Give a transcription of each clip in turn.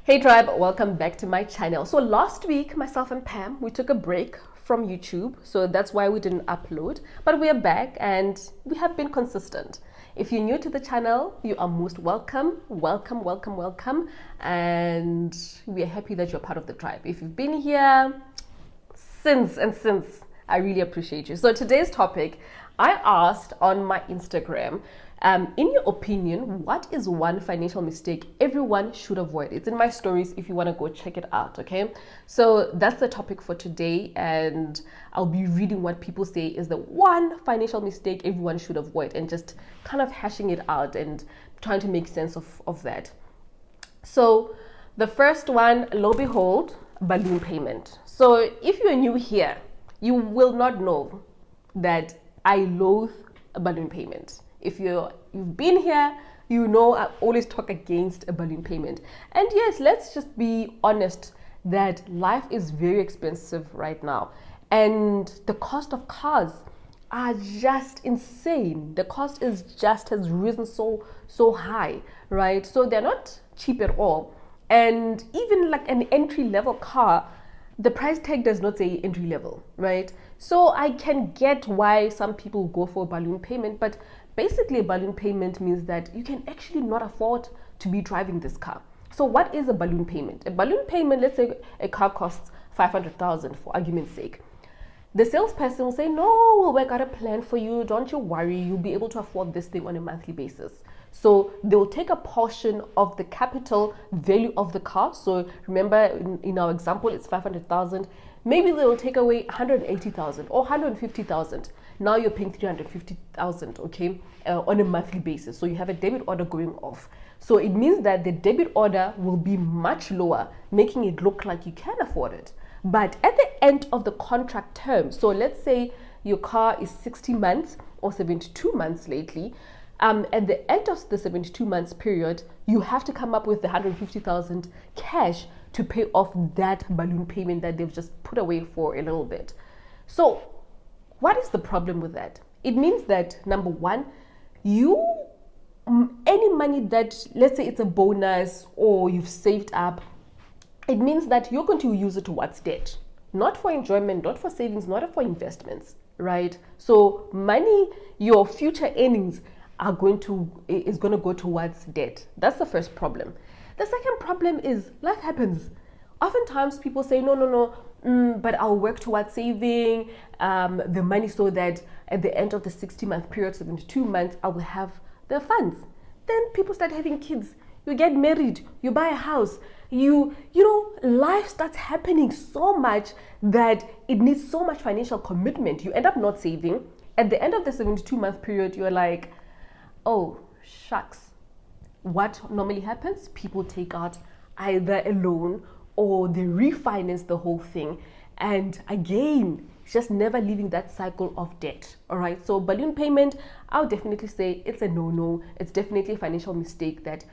Hey tribe, welcome back to my channel. So last week, myself and Pam, we took a break from YouTube. So that's why we didn't upload, but we are back and we have been consistent. If you're new to the channel, you are most welcome. Welcome, welcome, welcome. And we are happy that you're part of the tribe. If you've been here since, I really appreciate you. So today's topic, I asked on my Instagram, in your opinion, what is one financial mistake everyone should avoid? It's in my stories if you want to go check it out, okay? So that's the topic for today, and I'll be reading what people say is the one financial mistake everyone should avoid and just kind of hashing it out and trying to make sense of that. So the first one, lo and behold, balloon payment. So if you're new here, you will not know that I loathe a balloon payment. If you've been here, you know I always talk against a balloon payment. And yes, let's just be honest that life is very expensive right now. And the cost of cars are just insane. The cost has risen so high, right? So they're not cheap at all. And even like an entry-level car, the price tag does not say entry level, right? So I can get why some people go for a balloon payment, but basically a balloon payment means that you can actually not afford to be driving this car. So what is a balloon payment? A balloon payment, let's say a car costs 500,000 for argument's sake. The salesperson will say, no, we'll work out a plan for you. Don't you worry. You'll be able to afford this thing on a monthly basis. So they'll take a portion of the capital value of the car. So remember in our example, it's 500,000. Maybe they'll take away 180,000 or 150,000. Now you're paying 350,000, okay, on a monthly basis. So you have a debit order going off. So it means that the debit order will be much lower, making it look like you can afford it. But at the end of the contract term, so let's say your car is 60 months or 72 months lately, at the end of the 72 months period, you have to come up with the 150,000 cash to pay off that balloon payment that they've just put away for a little bit. So what is the problem with that? It means that, number one, any money that, let's say it's a bonus or you've saved up, it means that you're going to use it towards debt, not for enjoyment, not for savings, not for investments, right? So money, your future earnings is going to go towards debt. That's the first problem. The second problem is life happens. Oftentimes people say, no, but I'll work towards saving the money so that at the end of the 60-month period, 72 months, I will have the funds. Then people start having kids. You get married, you buy a house, you know, life starts happening so much that it needs so much financial commitment. You end up not saving. At the end of the 72-month period, you're like, oh, shucks. What normally happens? People take out either a loan or they refinance the whole thing. And again, just never leaving that cycle of debt. All right. So balloon payment, I'll definitely say it's a no-no. It's definitely a financial mistake that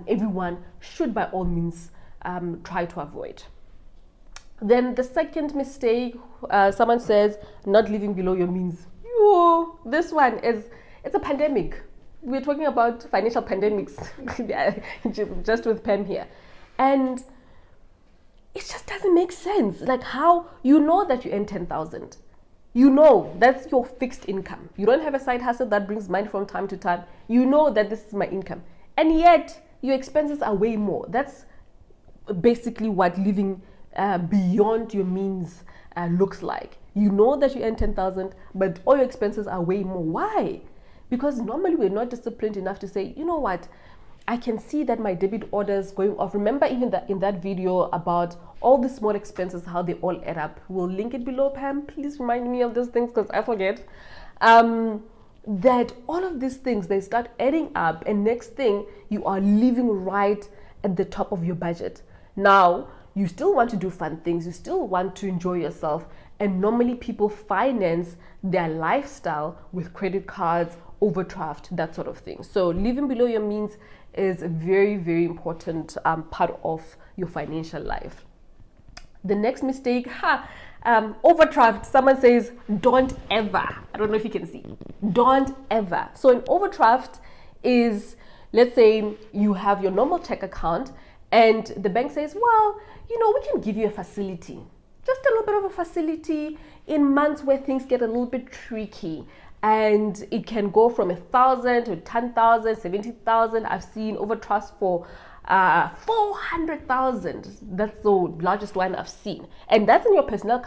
everyone should by all means try to avoid. Then the second mistake, someone says not living below your means. This one it's a pandemic. We're talking about financial pandemics just with Pam here. And it just doesn't make sense. Like how you know that you earn 10,000. You know that's your fixed income. You don't have a side hustle that brings money from time to time. You know that this is my income. And yet your expenses are way more. That's basically what living beyond your means looks like. You know that you earn 10,000, but all your expenses are way more. Why? Because normally we're not disciplined enough to say, you know what, I can see that my debit order is going off. Remember even that in that video about all the small expenses, how they all add up. We'll link it below, Pam. Please remind me of those things because I forget. That all of these things, they start adding up, and next thing, you are living right at the top of your budget. Now, you still want to do fun things, you still want to enjoy yourself, and normally people finance their lifestyle with credit cards, overdraft, that sort of thing. So living below your means is a very, very important part of your financial life. The next mistake, overdraft. Someone says, don't ever. I don't know if you can see. Don't ever. So an overdraft is, let's say you have your normal check account And the bank says, well, we can give you a facility, just a little bit of a facility in months where things get a little bit tricky. And it can go from 1,000 to 10,000, 70,000. I've seen overdrafts for 400,000. That's the largest one I've seen. And that's in your personal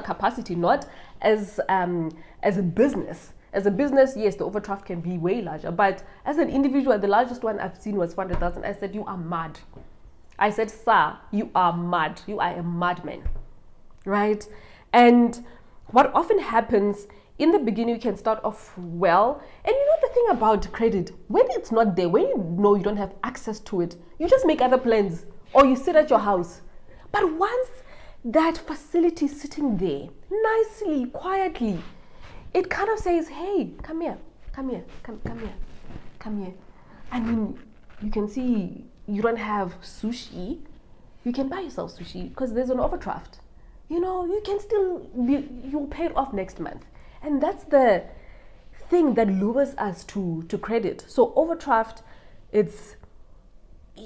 capacity, not as a business. As a business, yes, the overdraft can be way larger. But as an individual, the largest one I've seen was 400,000. I said, you are mad. I said, sir, you are mad. You are a madman, right? And what often happens in the beginning, you can start off well. And the thing about credit, when it's not there, when you know you don't have access to it, you just make other plans or you sit at your house. But once that facility is sitting there, nicely, quietly, it kind of says, hey, come here. I mean, you can see you don't have sushi. You can buy yourself sushi because there's an overdraft. You can still you'll pay it off next month. And that's the thing that lures us to credit. So overdraft, it's,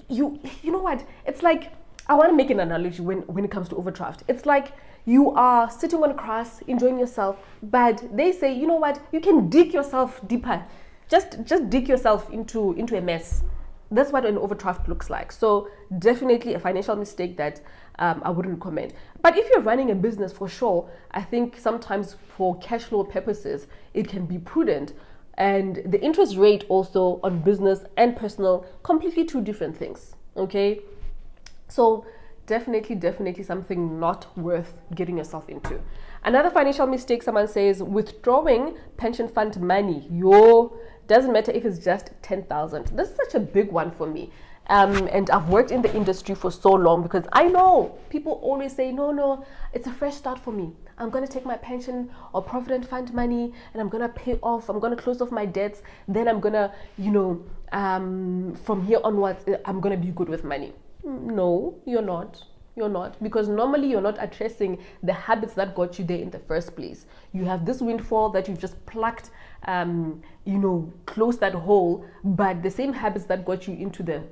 you know what? It's like, I want to make an analogy when it comes to overdraft. It's like you are sitting on grass, enjoying yourself, but they say, you know what? You can dig yourself deeper. Just dig yourself into a mess. That's what an overdraft looks like. So definitely a financial mistake that I wouldn't recommend. But if you're running a business, for sure, I think sometimes for cash flow purposes, it can be prudent. And the interest rate also on business and personal, completely two different things. Okay? So definitely something not worth getting yourself into. Another financial mistake, someone says, withdrawing pension fund money. Doesn't matter if it's just 10,000. This is such a big one for me. And I've worked in the industry for so long because I know people always say, no, it's a fresh start for me. I'm going to take my pension or provident fund money and I'm going to pay off. I'm going to close off my debts. Then I'm going to, from here onwards, I'm going to be good with money. No, you're not. You're not, because normally you're not addressing the habits that got you there in the first place. You have this windfall that you've just plucked, close that hole, but the same habits that got you into the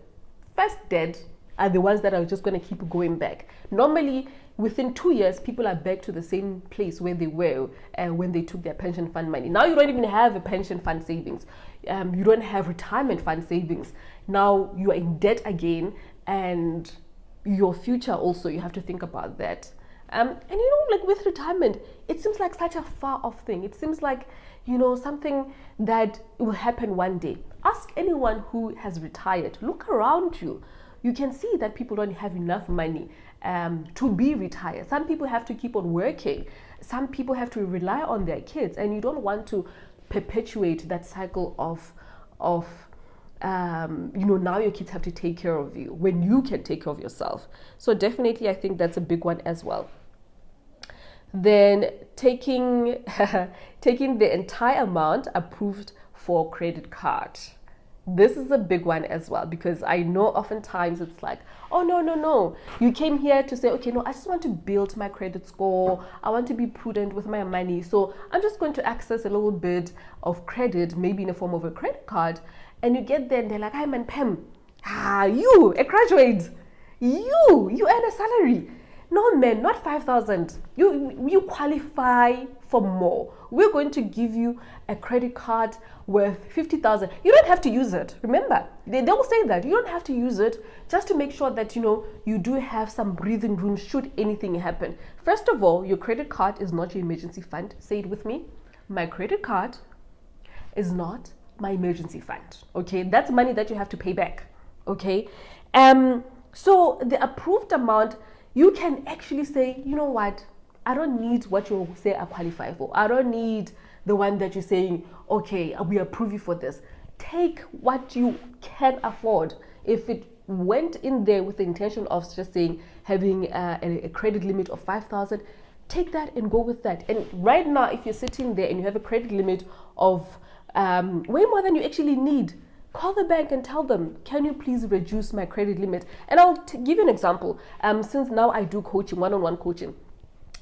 first debt are the ones that are just going to keep going back. Normally, within 2 years, people are back to the same place where they were when they took their pension fund money. Now you don't even have a pension fund savings. You don't have retirement fund savings. Now you are in debt again, and your future also, you have to think about that. And like with retirement, it seems like such a far off thing. It seems like, something that will happen one day. Ask anyone who has retired. Look around you. You can see that people don't have enough money to be retired. Some people have to keep on working. Some people have to rely on their kids, and you don't want to perpetuate that cycle of now your kids have to take care of you when you can take care of yourself. So definitely, I think that's a big one as well. Then taking the entire amount approved for credit card. This is a big one as well, because I know oftentimes it's like, oh, no. You came here to say, okay, no, I just want to build my credit score. I want to be prudent with my money. So I'm just going to access a little bit of credit, maybe in the form of a credit card. And you get there and they're like, hi, man, Pam, you, a graduate, you earn a salary. No, man, not 5,000. You qualify for more. We're going to give you a credit card worth 50,000. You don't have to use it. Remember, they will say that you don't have to use it, just to make sure that you do have some breathing room should anything happen. First of all, your credit card is not your emergency fund. Say it with me. My credit card is not my emergency fund. Okay, that's money that you have to pay back. Okay, so the approved amount, you can actually say, you know what, I don't need what you say I qualify for. I don't need the one that you're saying, okay, we approve you for this. Take what you can afford. If it went in there with the intention of just saying having a credit limit of 5,000, take that and go with that. And right now, if you're sitting there and you have a credit limit of way more than you actually need, call the bank and tell them, can you please reduce my credit limit? And I'll give you an example. Since now I do coaching, one-on-one coaching,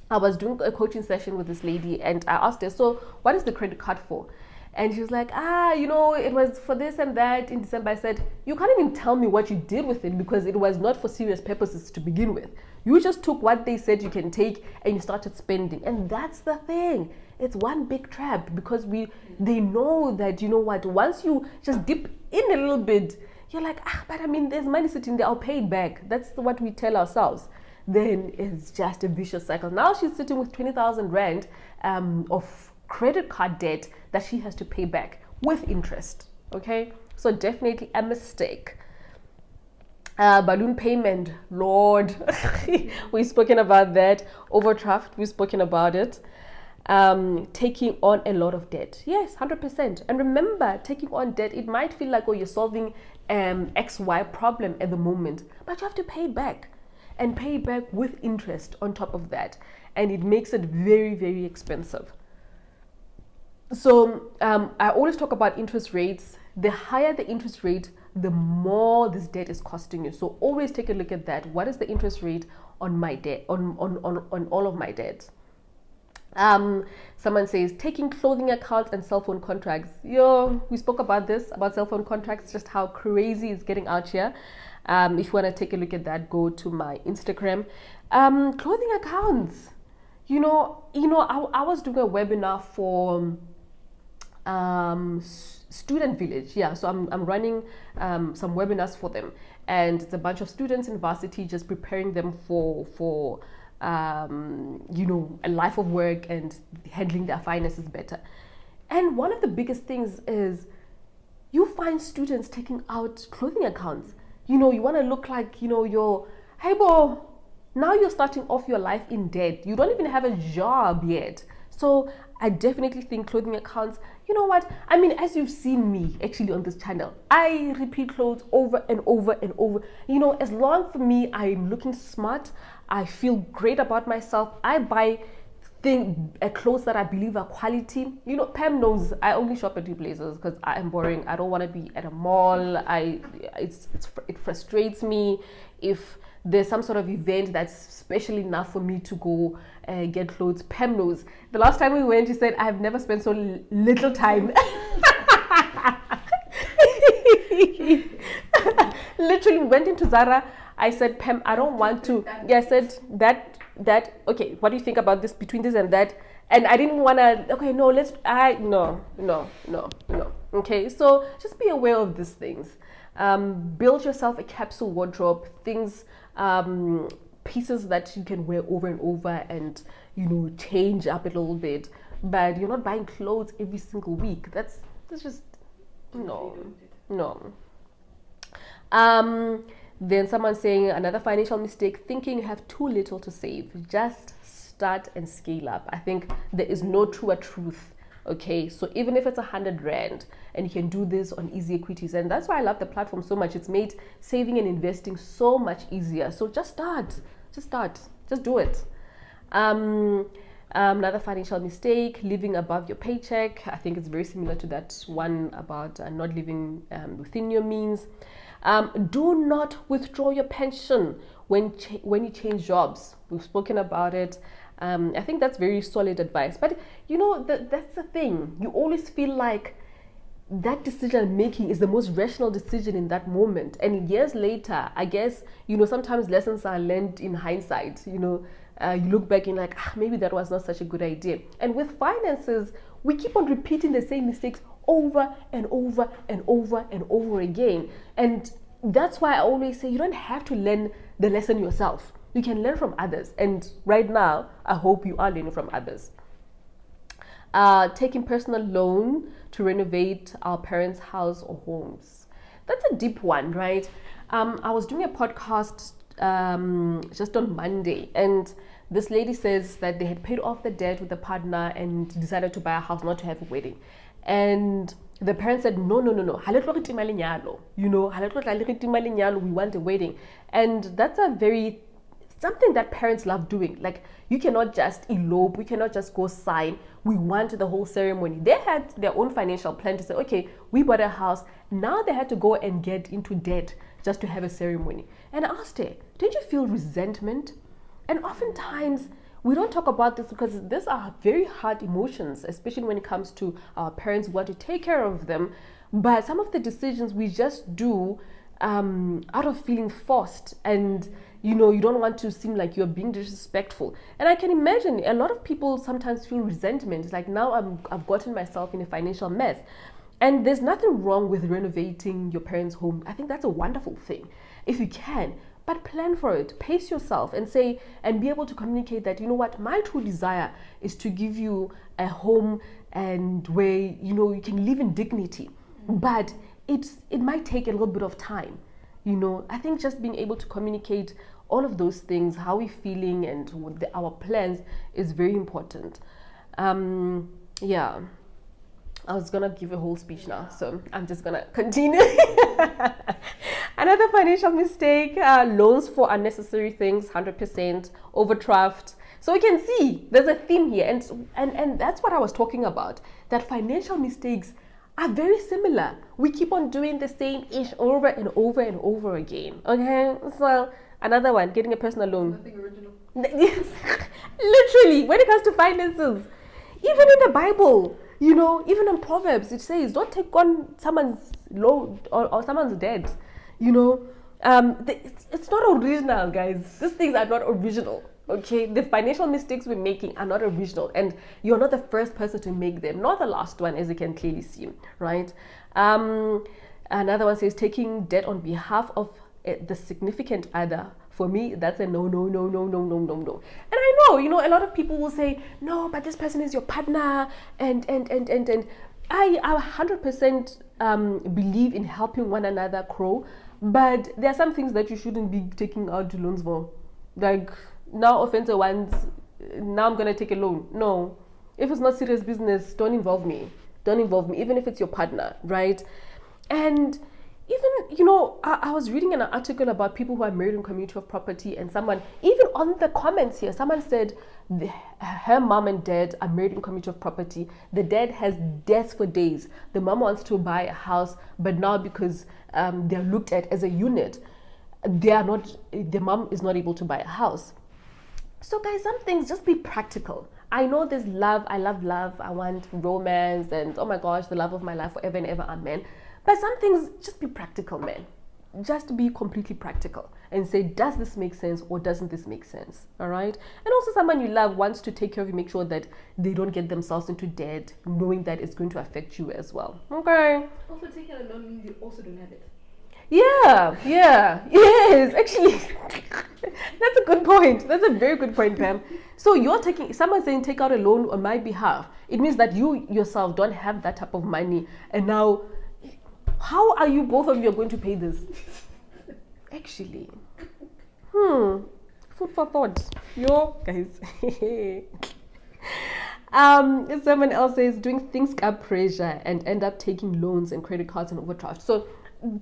I was doing a coaching session with this lady and I asked her, so what is the credit card for? And she was like, it was for this and that in December. I said, you can't even tell me what you did with it because it was not for serious purposes to begin with. You just took what they said you can take and you started spending. And that's the thing. It's one big trap because they know that, once you just dip in a little bit, you're like, but there's money sitting there, I'll pay it back. That's what we tell ourselves. Then it's just a vicious cycle. Now she's sitting with 20,000 Rand of credit card debt that she has to pay back with interest. Okay, so definitely a mistake. Balloon payment, Lord. We've spoken about that. Overdraft, we've spoken about it. Taking on a lot of debt. Yes, 100%. And remember, taking on debt, it might feel like, you're solving XY problem at the moment, but you have to pay it back and pay it back with interest on top of that. And it makes it very, very expensive. So I always talk about interest rates. The higher the interest rate, the more this debt is costing you. So always take a look at that. What is the interest rate on my debt, on all of my debts? Someone says taking clothing accounts and cell phone contracts. We spoke about this, about cell phone contracts, just how crazy it's getting out here. If you want to take a look at that, go to my Instagram. Clothing accounts. I was doing a webinar for Student Village. Yeah, so I'm running some webinars for them, and it's a bunch of students in varsity, just preparing them for a life of work and handling their finances better. And one of the biggest things is you find students taking out clothing accounts. You want to look like, you're, hey, bo, now you're starting off your life in debt. You don't even have a job yet. So I definitely think clothing accounts, you know what? As you've seen me actually on this channel, I repeat clothes over and over and over. As long for me, I'm looking smart. I feel great about myself. I buy clothes that I believe are quality. Pam knows I only shop at two places because I am boring. I don't want to be at a mall. It frustrates me if there's some sort of event that's special enough for me to go get clothes. Pam knows. The last time we went, she said, I've never spent so little time. Literally went into Zara. I said, Pam, I don't want to. Yeah, I said that, okay, what do you think about this, between this and that? And I didn't want to, okay, no, no. Okay, so just be aware of these things. Build yourself a capsule wardrobe, things, pieces that you can wear over and over and, change up a little bit. But you're not buying clothes every single week. That's just, no. Then someone saying another financial mistake, thinking you have too little to save. Just start and scale up. I think there is no truer truth. Okay, so even if it's 100 Rand and you can do this on easy equities, and that's why I love the platform so much. It's made saving and investing so much easier. So just start, just do it. Another financial mistake, living above your paycheck. I think it's very similar to that one about not living within your means. Do not withdraw your pension when you change jobs. We've spoken about it. I think that's very solid advice. But that's the thing. You always feel like that decision making is the most rational decision in that moment. And years later, I guess, sometimes lessons are learned in hindsight. You look back and like, maybe that was not such a good idea. And with finances, we keep on repeating the same mistakes over and over and over and over again. And that's why I always say you don't have to learn the lesson yourself. You can learn from others. And right now, I hope you are learning from others. Taking personal loan to renovate our parents' house or homes. That's a deep one, right? I was doing a podcast just on Monday, and this lady says that they had paid off the debt with a partner and decided to buy a house, not to have a wedding. And the parents said, no. We want a wedding. And that's something that parents love doing. Like, you cannot just elope, we cannot just go sign. We want the whole ceremony. They had their own financial plan to say, okay, we bought a house. Now they had to go and get into debt just to have a ceremony. And I asked her, did you feel resentment? And oftentimes we don't talk about this because these are very hard emotions, especially when it comes to our parents who want to take care of them. But some of the decisions we just do out of feeling forced, and you don't want to seem like you're being disrespectful. And I can imagine a lot of people sometimes feel resentment. It's like, now I've gotten myself in a financial mess. And there's nothing wrong with renovating your parents' home. I think that's a wonderful thing if you can. But plan for it, pace yourself, and say, and be able to communicate that, you know what, my true desire is to give you a home and where you can live in dignity. But it might take a little bit of time. I think just being able to communicate all of those things, how we're feeling and our plans, is very important. Yeah. I was gonna give a whole speech now, so I'm just gonna continue. Another financial mistake: loans for unnecessary things, 100%, overdraft. So we can see there's a theme here, and that's what I was talking about. That financial mistakes are very similar. We keep on doing the same ish over and over and over again. Okay, so another one: getting a personal loan. Nothing original. Literally, when it comes to finances, even in the Bible. Even in Proverbs, it says, don't take on someone's loan or someone's debt. It's not original, guys. These things are not original, okay? The financial mistakes we're making are not original, and you're not the first person to make them, not the last one, as you can clearly see, right? Another one says, taking debt on behalf of the significant other. For me, that's a no. And I know, a lot of people will say, no, but this person is your partner, and I 100% believe in helping one another grow, but there are some things that you shouldn't be taking out loans for. Like, now offensive ones, now I'm going to take a loan. No. If it's not serious business, don't involve me. Even if it's your partner, right? And even, I was reading an article about people who are married in community of property, and someone, even on the comments here, someone said her mom and dad are married in community of property. The dad has debts for days. The mom wants to buy a house, but now because they're looked at as a unit, the mom is not able to buy a house. So guys, some things, just be practical. I know there's love. I love love. I want romance, and oh my gosh, the love of my life forever and ever, amen. But some things, just be practical, man. Just be completely practical and say, does this make sense or doesn't this make sense? All right. And also, someone you love wants to take care of you, make sure that they don't get themselves into debt, knowing that it's going to affect you as well. Okay. Also, taking a loan means you also don't have it. Yes, actually, that's a good point. That's a very good point, Pam. So someone's saying take out a loan on my behalf. It means that you yourself don't have that type of money, and now, how are you, both of you, are going to pay this? Actually, food for thought. Guys. Someone else says doing things up pressure and end up taking loans and credit cards and overdraft. So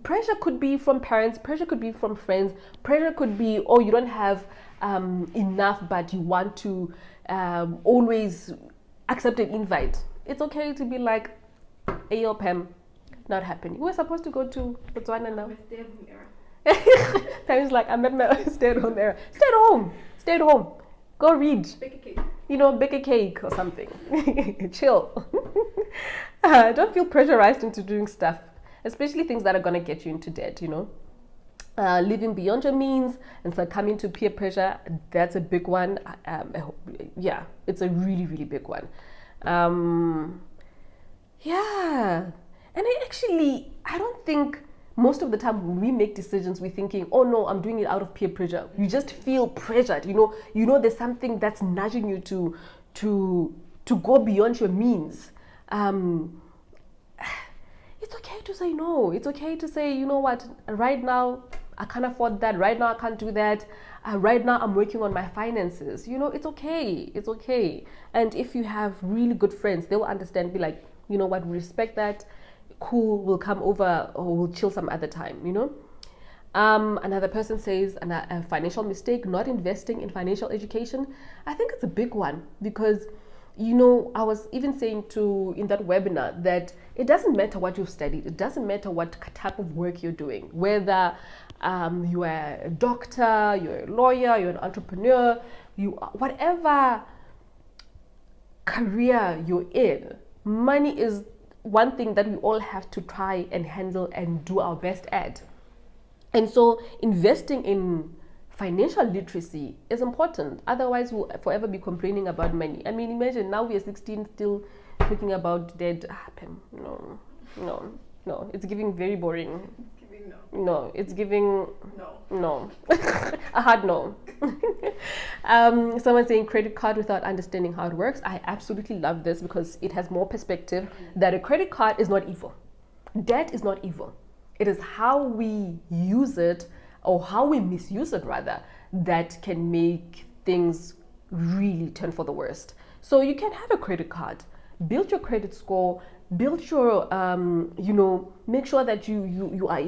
pressure could be from parents, pressure could be from friends, pressure could be, you don't have enough, but you want to always accept an invite. It's okay to be like, hey, yo, Pam, not happening. We're supposed to go to Botswana now. Stay-at-home era. Pam's like, I'm at my stay-at-home era. Stay at home. Go read. Bake a cake. Bake a cake or something. Chill. Don't feel pressurized into doing stuff, especially things that are going to get you into debt, living beyond your means and succumbing to peer pressure. That's a big one. It's a really, really big one. And I don't think most of the time when we make decisions, we're thinking, oh no, I'm doing it out of peer pressure. You just feel pressured, there's something that's nudging you to go beyond your means. It's okay to say no. It's okay to say, you know what, right now I can't afford that. Right now I can't do that. Right now I'm working on my finances. It's okay. It's okay. And if you have really good friends, they will understand, be like, you know what, we respect that. Cool, we'll come over or we'll chill some other time, Another person says a financial mistake, not investing in financial education. I think it's a big one because, I was even saying in that webinar that it doesn't matter what you've studied. It doesn't matter what type of work you're doing, whether you are a doctor, you're a lawyer, you're an entrepreneur, you are, whatever career you're in, money is one thing that we all have to try and handle and do our best at. And so investing in financial literacy is important. Otherwise, we'll forever be complaining about money. I mean, imagine now we are 16 still talking about debt. No. It's giving very boring. It's giving no. No, it's giving No. a hard no. Someone saying credit card without understanding how it works. I absolutely love this because it has more perspective that a credit card is not evil. Debt is not evil. It is how we use it or how we misuse it rather that can make things really turn for the worst. So you can have a credit card, build your credit score, build your make sure that you are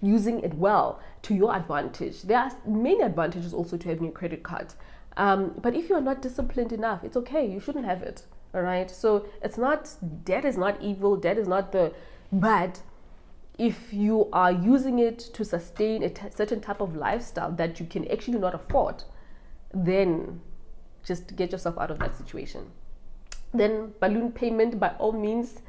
using it well to your advantage. There are many advantages also to having a credit card, but if you're not disciplined enough, it's okay, you shouldn't have it. All right, so it's not, debt is not evil, debt is not the bad. If you are using it to sustain a certain type of lifestyle that you can actually not afford, then just get yourself out of that situation. Then balloon payment, by all means.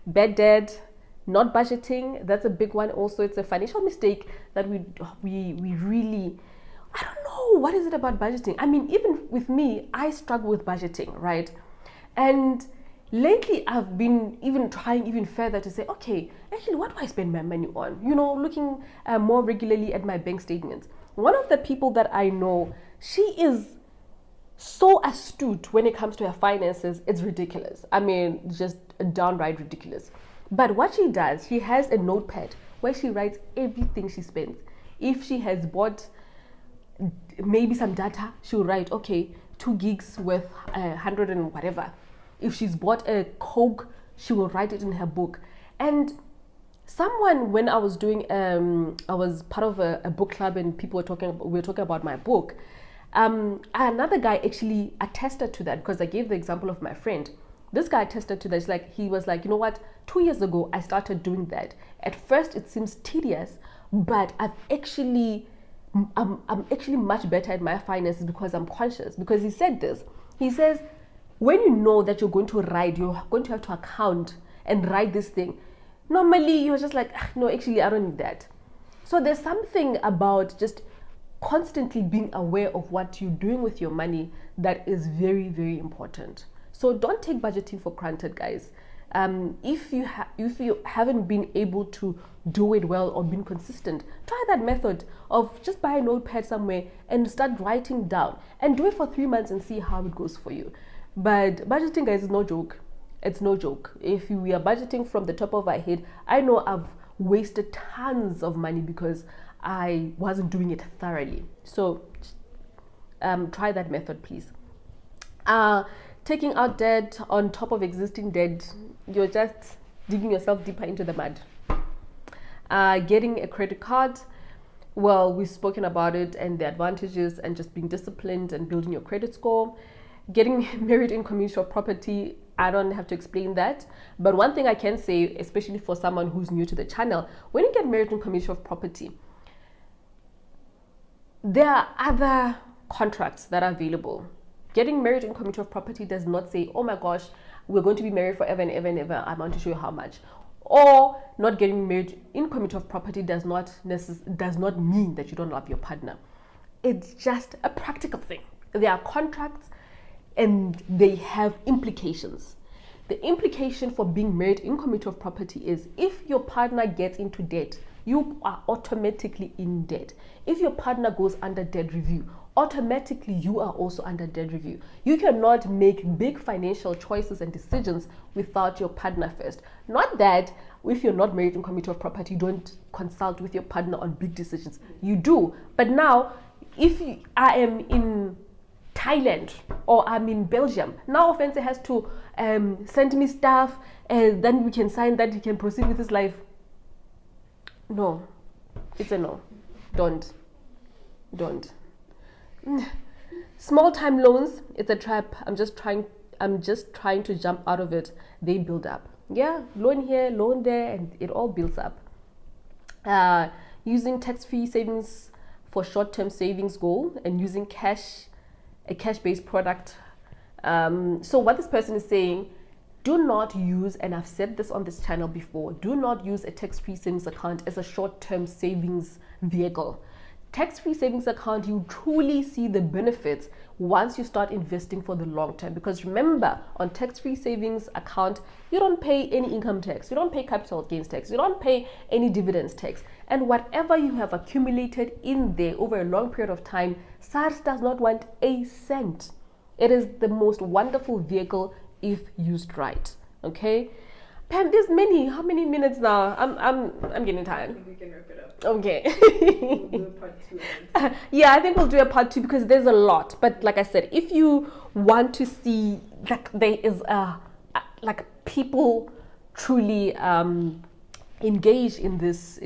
Bad debt, not budgeting, that's a big one also. It's a financial mistake that we really, I don't know, what is it about budgeting? I mean, even with me, I struggle with budgeting, right? And lately I've been even trying even further to say, okay, actually, what do I spend my money on? Looking more regularly at my bank statements. One of the people that I know, she is so astute when it comes to her finances. It's ridiculous. I mean, just downright ridiculous. But what she does, she has a notepad where she writes everything she spends. If she has bought maybe some data, she'll write, okay, 2 gigs worth 100 and whatever. If she's bought a Coke, she will write it in her book. And someone, when I was doing, I was part of a book club and people were talking about my book. Another guy actually attested to that because I gave the example of my friend. This guy attested to that. He was like, you know what? 2 years ago, I started doing that. At first, it seems tedious, but I'm actually much better at my finances because I'm conscious. Because he said this. He says, when you know that you're going to have to account and write this thing, normally you're just like, no, actually, I don't need that. So there's something about just constantly being aware of what you're doing with your money that is very, very important. So don't take budgeting for granted, guys. If you haven't been able to do it well or been consistent, try that method of just buy a notepad somewhere and start writing down and do it for 3 months and see how it goes for you. But budgeting, guys, is no joke. It's no joke. If we are budgeting from the top of our head, I know I've wasted tons of money because I wasn't doing it thoroughly. So try that method, please. Taking out debt on top of existing debt, you're just digging yourself deeper into the mud. Getting a credit card, well, we've spoken about it and the advantages and just being disciplined and building your credit score. Getting married in commercial property, I don't have to explain that. But one thing I can say, especially for someone who's new to the channel, when you get married in commercial property, there are other contracts that are available. Getting married in commercial property does not say, oh my gosh, we're going to be married forever and ever and ever. I'm going to show you how much. Or not getting married in commercial property does not mean that you don't love your partner. It's just a practical thing. There are contracts and they have implications. The implication for being married in commercial property is if your partner gets into debt, you are automatically in debt. If your partner goes under debt review, automatically you are also under debt review. You cannot make big financial choices and decisions without your partner first. Not that if you're not married in commercial property, you don't consult with your partner on big decisions. You do. But now, if I am in Thailand or I'm in Belgium, now Offense has to send me stuff and then we can sign that he can proceed with his life. No, it's a no. Don't. Small time loans, it's a trap. I'm just trying to jump out of it. They build up. Yeah, loan here, loan there, and it all builds up. using tax-free savings for short-term savings goal, and using a cash-based product. So what this person is saying, do not use, and I've said this on this channel before, do not use a tax-free savings account as a short-term savings vehicle. Tax-free savings account, you truly see the benefits once you start investing for the long term. Because remember, on tax-free savings account, you don't pay any income tax, you don't pay capital gains tax, you don't pay any dividends tax. And whatever you have accumulated in there over a long period of time, SARS does not want a cent. It is the most wonderful vehicle if used right. Okay, Pam, there's how many minutes now? I'm getting tired. I think we can wrap it up. Okay. We'll do a part 2 of it. Yeah, I think we'll do a part 2 because there's a lot. But like I said, if you want to see that there is like people truly engage in this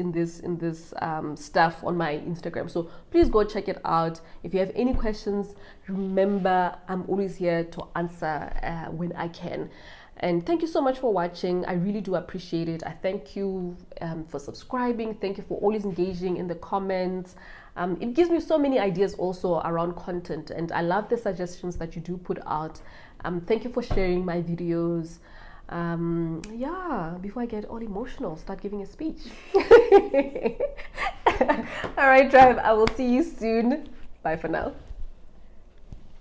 stuff on my Instagram, so please go check it out. If you have any questions, remember I'm always here to answer when I can. And thank you so much for watching. I really do appreciate it. I thank you for subscribing. Thank you for always engaging in the comments. It gives me so many ideas also around content, and I love the suggestions that you do put out. Thank you for sharing my videos. Yeah, before I get all emotional, start giving a speech. All right, Drive, I will see you soon. Bye for now.